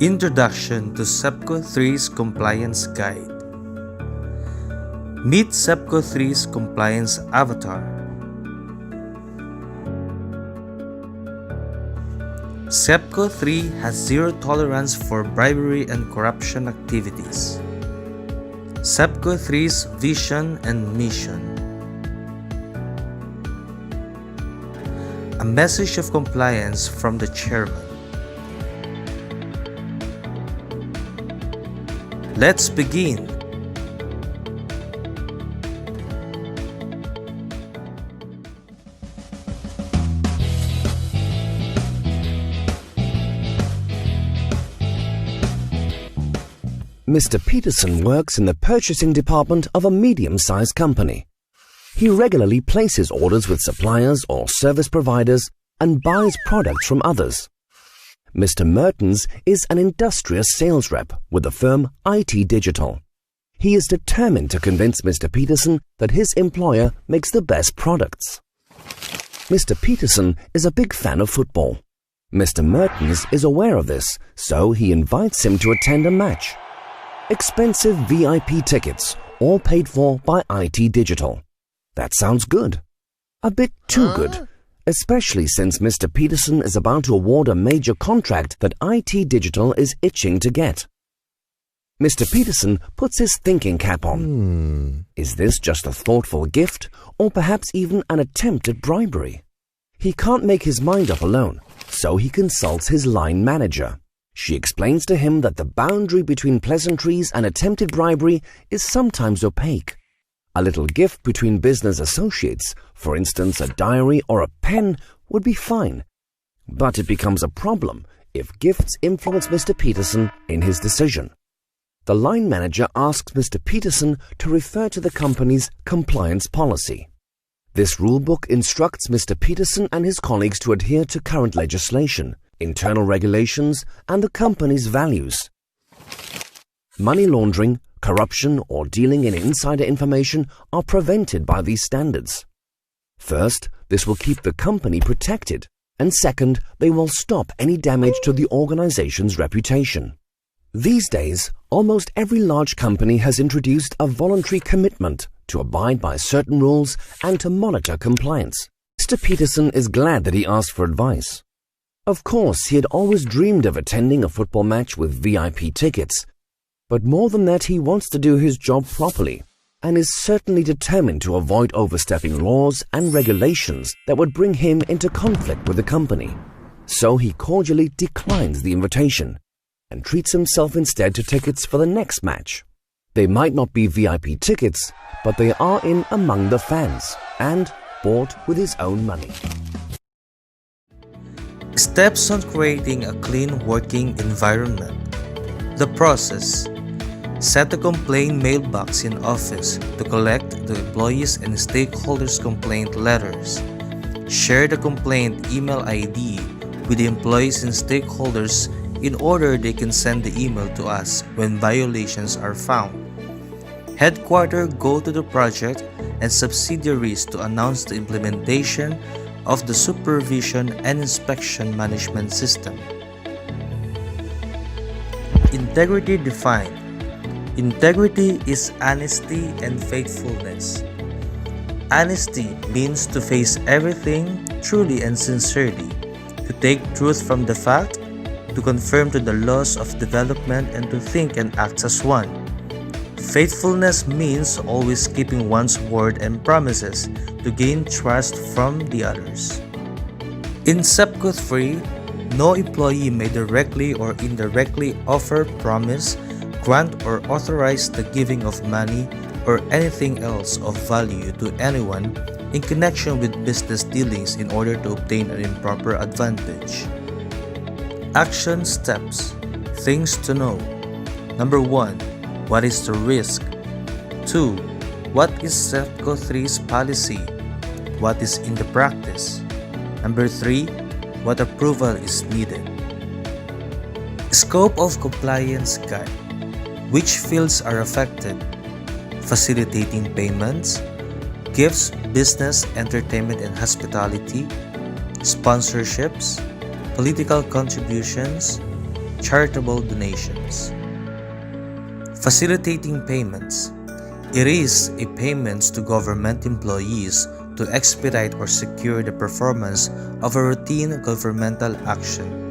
Introduction to SEPCOIII's Compliance Guide. Meet SEPCOIII's Compliance Avatar. SEPCOIII has zero tolerance for bribery and corruption activities. SEPCOIII's vision and mission. A message of compliance from the chairman. Let's begin. Mr. Peterson works in the purchasing department of a medium-sized company. He regularly places orders with suppliers or service providers and buys products from others. Mr. Mertens is an industrious sales rep with the firm IT Digital. He is determined to convince Mr. Peterson that his employer makes the best products. Mr. Peterson is a big fan of football. Mr. Mertens is aware of this, so he invites him to attend a match. Expensive VIP tickets, all paid for by IT Digital. That sounds good. A bit too good. Especially since Mr. Peterson is about to award a major contract that IT Digital is itching to get. Mr. Peterson puts his thinking cap on. Is this just a thoughtful gift, or perhaps even an attempt at bribery? He can't make his mind up alone, so he consults his line manager. She explains to him that the boundary between pleasantries and attempted bribery is sometimes opaque. A little gift between business associates, for instance a diary or a pen, would be fine. But it becomes a problem if gifts influence Mr. Peterson in his decision. The line manager asks Mr. Peterson to refer to the company's compliance policy. This rulebook instructs Mr. Peterson and his colleagues to adhere to current legislation, internal regulations, and the company's values. Money laundering, corruption, or dealing in insider information are prevented by these standards. First, this will keep the company protected, and second, they will stop any damage to the organization's reputation. These days, almost every large company has introduced a voluntary commitment to abide by certain rules and to monitor compliance. Mr. Peterson is glad that he asked for advice. Of course, he had always dreamed of attending a football match with VIP tickets, but more than that, he wants to do his job properly and is certainly determined to avoid overstepping laws and regulations that would bring him into conflict with the company. So he cordially declines the invitation and treats himself instead to tickets for the next match. They might not be VIP tickets, but they are in among the fans and bought with his own money. Steps on creating a clean working environment. The process. Set a complaint mailbox in office to collect the employees' and stakeholders' complaint letters. Share the complaint email ID with the employees and stakeholders in order they can send the email to us when violations are found. Headquarters go to the project and subsidiaries to announce the implementation of the supervision and inspection management system. Integrity defined. Integrity is honesty and faithfulness. Honesty means to face everything truly and sincerely, to take truth from the fact, to conform to the laws of development, and to think and act as one. Faithfulness means always keeping one's word and promises to gain trust from the others. In SEPCOIII, no employee may directly or indirectly offer, promise, grant, or authorize the giving of money or anything else of value to anyone in connection with business dealings in order to obtain an improper advantage. Action steps. Things to know. Number 1. What is the risk? 2. What is SEPCOIII's policy? What is in the practice? Number 3. What approval is needed? Scope of Compliance Guide. Which fields are affected? Facilitating payments, gifts, business, entertainment and hospitality, sponsorships, political contributions, charitable donations. Facilitating payments. It is a payments to government employees to expedite or secure the performance of a routine governmental action.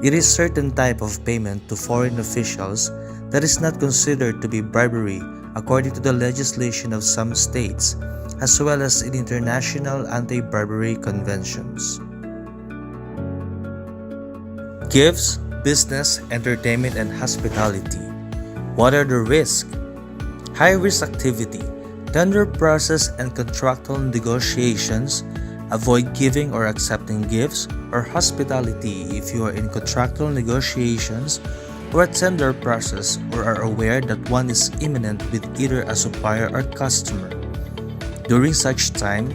It is certain type of payment to foreign officials that is not considered to be bribery according to the legislation of some states, as well as in international anti-bribery conventions. Gifts, business, entertainment, and hospitality. What are the risks? High-risk activity, tender process and contractual negotiations. Avoid giving or accepting gifts or hospitality if you are in contractual negotiations or a tender process or are aware that one is imminent with either a supplier or customer. During such time,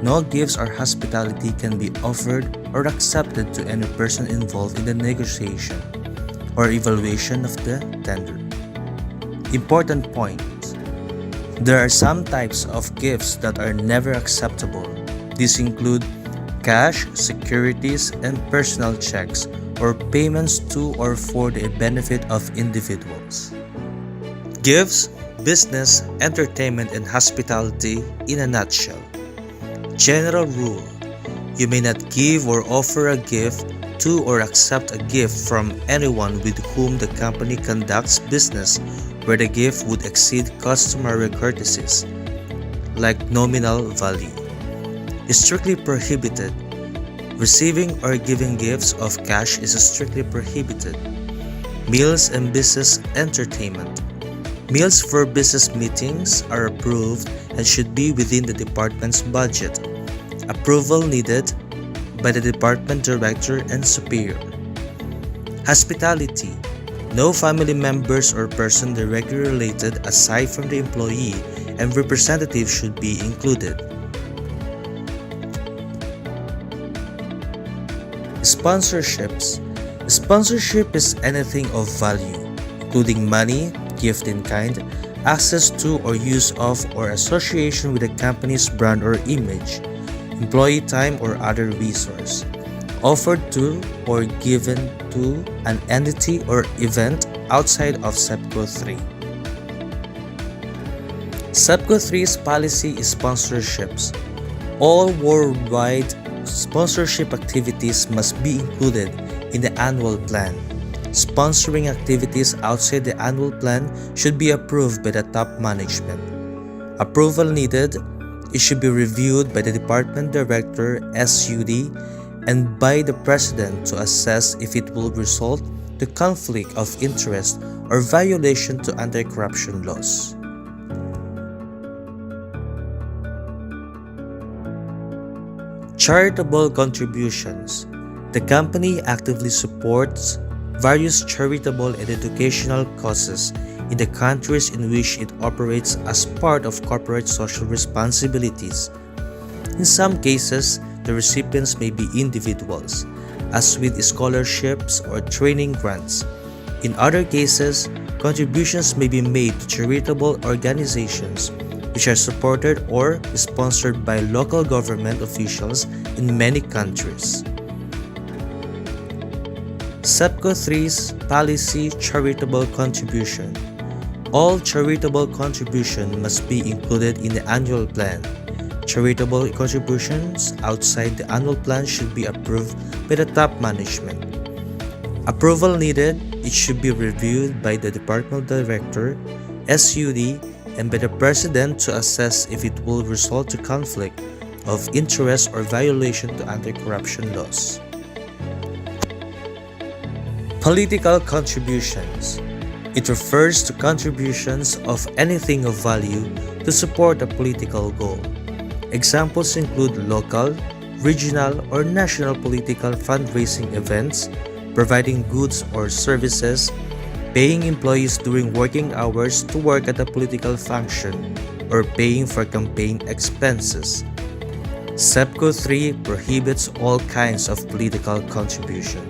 no gifts or hospitality can be offered or accepted to any person involved in the negotiation or evaluation of the tender. Important point. There are some types of gifts that are never acceptable. These include cash, securities, and personal checks or payments to or for the benefit of individuals. Gifts, business, entertainment, and hospitality in a nutshell. General rule: you may not give or offer a gift to or accept a gift from anyone with whom the company conducts business where the gift would exceed customary courtesies, like nominal value. Is strictly prohibited. Receiving or giving gifts of cash is strictly prohibited. Meals and business entertainment. Meals for business meetings are approved and should be within the department's budget. Approval needed by the department director and superior. Hospitality. No family members or person directly related aside from the employee and representative should be included. Sponsorships. Sponsorship is anything of value, including money, gift in kind, access to or use of or association with a company's brand or image, employee time or other resource, offered to or given to an entity or event outside of SEPCOIII. SEPCOIII's policy is sponsorships. All worldwide sponsorship activities must be included in the annual plan. Sponsoring activities outside the annual plan should be approved by the top management. Approval needed. It should be reviewed by the department director (SUD) and by the president to assess if it will result to conflict of interest or violation to anti-corruption laws. Charitable contributions. The company actively supports various charitable and educational causes in the countries in which it operates as part of corporate social responsibilities. In some cases, the recipients may be individuals, as with scholarships or training grants. In other cases, contributions may be made to charitable organizations which are supported or sponsored by local government officials in many countries. SEPCOIII's policy charitable contribution. All charitable contribution must be included in the annual plan. Charitable contributions outside the annual plan should be approved by the top management. Approval needed. It should be reviewed by the department director, SUD, and by the president to assess if it will result to conflict of interest or violation to anti-corruption laws. Political contributions. It refers to contributions of anything of value to support a political goal. Examples include local, regional, or national political fundraising events, providing goods or services, paying employees during working hours to work at a political function, or paying for campaign expenses. SEPCOIII prohibits all kinds of political contribution.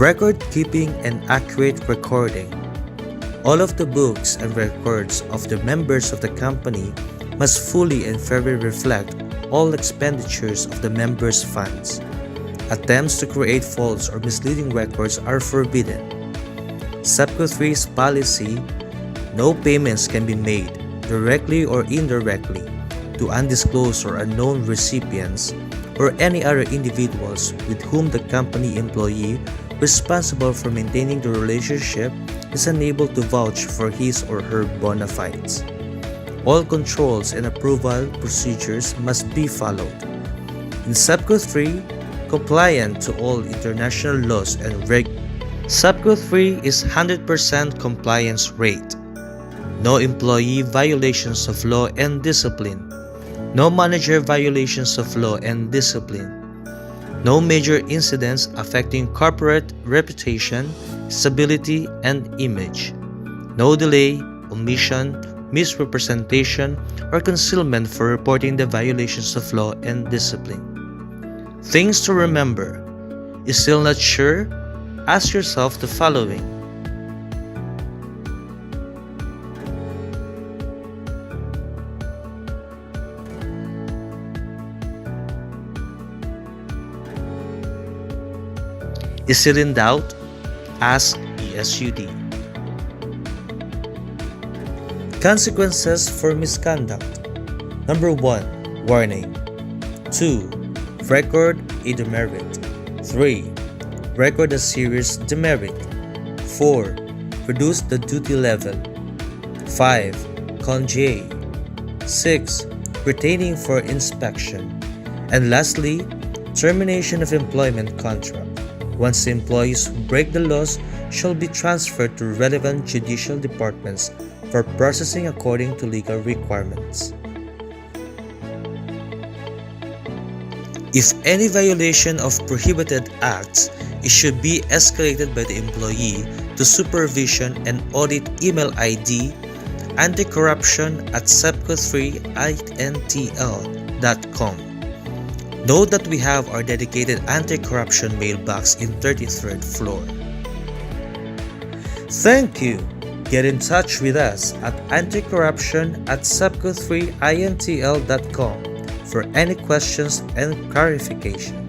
Record keeping and accurate recording. All of the books and records of the members of the company must fully and fairly reflect all expenditures of the members' funds. Attempts to create false or misleading records are forbidden. SEPCOIII's policy: no payments can be made, directly or indirectly, to undisclosed or unknown recipients or any other individuals with whom the company employee responsible for maintaining the relationship is unable to vouch for his or her bona fides. All controls and approval procedures must be followed. In SEPCOIII, compliant to all international laws and SEPCOIII is 100% compliance rate. No employee violations of law and discipline. No manager violations of law and discipline. No major incidents affecting corporate reputation, stability, and image. No delay, omission, misrepresentation, or concealment for reporting the violations of law and discipline. Things to remember. Is still not sure? Ask yourself the following. Is still in doubt? Ask ESUD. Consequences for misconduct. Number 1. Warning. 2. Record a demerit. 3. Record a serious demerit. 4. Reduce the duty level. 5. Congé. 6. Retaining for inspection. And lastly, termination of employment contract. Once the employees who break the laws shall be transferred to relevant judicial departments for processing according to legal requirements. If any violation of prohibited acts, it should be escalated by the employee to supervision and audit email ID anticorruption@sepcoiiintl.com. Note that we have our dedicated anti-corruption mailbox in 33rd floor. Thank you. Get in touch with us at anticorruption@sepcoiiintl.com for any questions and clarification.